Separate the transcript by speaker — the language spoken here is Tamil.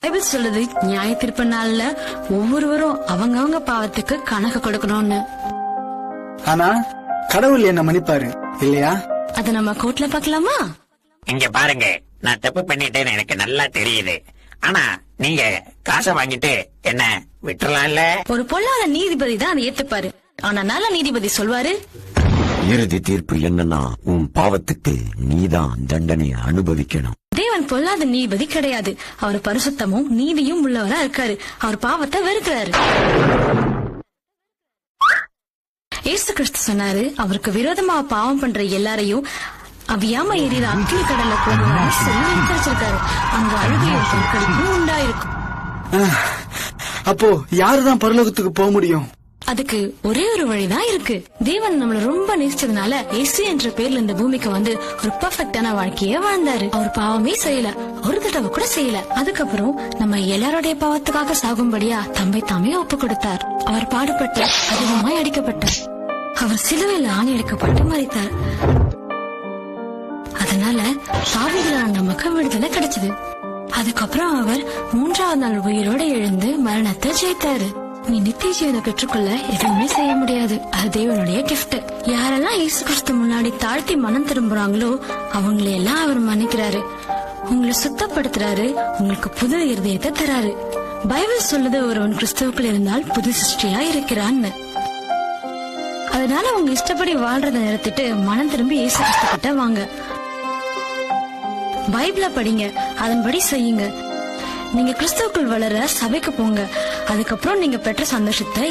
Speaker 1: பைபிள் சொல்லுது நியாய தீர்ப்பு நாள்ல ஒவ்வொருவரும் அவங்க பாவத்துக்கு கணக்கு கொடுக்கணும்னு.
Speaker 2: ஆனா கடவுள் என்ன மன்னிப்பாரு இல்லையா?
Speaker 1: அத நம்ம கோர்ட்ல பாக்கலாமா?
Speaker 3: இங்க பாருங்க, நான் தப்பு பண்ணிட்டேன்னு எனக்கு நல்லா தெரியுது. ஆனா நீங்க காசை வாங்கிட்டு என்ன விட்டுறலாம்ல?
Speaker 1: ஒரு பொல்லாத நீதிபதி தான் அதை ஏத்துப்பாரு. ஆனா நல்ல நீதிபதி சொல்வாரு,
Speaker 4: இறுதி தீர்ப்பு என்னன்னா உன் பாவத்துக்கு நீதான் தண்டனை அனுபவிக்கணும்.
Speaker 1: தேவன் பொல்லாத நீதிபதி கிடையாது. அவர் பரிசுத்தமும் நீதியும் உள்ளவரா இருக்காரு. அவர் பாவத்தை வெறுக்கிறாரு. இயேசு கிறிஸ்து சொன்னாரு, அவருக்கு விரோதமா பாவம் பண்ற எல்லாரையும் அவியாம எரியுற அக்கினி கடல்ல போகணும்னு சொல்லி எச்சரிச்சிருக்காரு. அங்க அழுகையும் பொருட்களுக்கும் உண்டாயிருக்கும்.
Speaker 2: அப்போ யாருதான் பரலோகத்துக்கு போக முடியும்?
Speaker 1: அதுக்கு ஒரே ஒரு வழிதான் இருக்கு. தேவன் நம்மள ரொம்ப நேசிச்சதுனால இயேசு என்ற பேர்ல இந்த பூமிக்கு வந்து ஒரு பெர்ஃபெக்ட்டான வாழ்க்கைய வாழ்ந்தாரு. அவர் பாவமே செய்யல, ஒரு தடவை கூட செய்யல. அதுக்கப்புறம் நம்ம எல்லாருடைய பாவத்துக்காக சாகும்படியா தம்மை தாமே ஒப்பு கொடுத்தார். அவர் பாடுபட்டு அதிகமாய் அடிக்கப்பட்டார். அவர் சிலுவையில் ஆணி அடிக்கப்பட்டு மரித்தார். அதனால பாவிகளான நமக்கு விடுதலை கிடைச்சது. அதுக்கப்புறம் அவர் 3ஆவது நாள் உயிரோட எழுந்து மரணத்தை ஜெயித்தாரு. நீ நித்திய ஜீவனை பெற்றுக்கொள்ள எதுவுமே செய்ய முடியாது. அது தேவனுடைய கிஃப்ட். யாரெல்லாம் இயேசு கிறிஸ்து முன்னாடி தாழ்த்தி மனம் திரும்புறாங்களோ அவங்களை எல்லாம் அவர் மன்னிக்கிறாரு. உங்களை சுத்தப்படுத்துறாரு. உங்களுக்கு புது இருதயத்தை தராரு. பைபிள் சொல்லுது, ஒருவன் கிறிஸ்துவுக்குள் இருந்தால் புது சிருஷ்டியா இருக்கிறான்னு. அதனால உங்க இஷ்டப்படி வாழ்றத நிறுத்திட்டு மனம் திரும்பி இயேசு கிறிஸ்து கிட்ட வாங்க. பைபிள படிங்க, அதன்படி செய்யுங்க. நீங்க கிறிஸ்துவுக்குள் வளர சபைக்கு போங்க. அதுக்கப்புறம் நீங்க பெற்ற சந்தோஷத்தை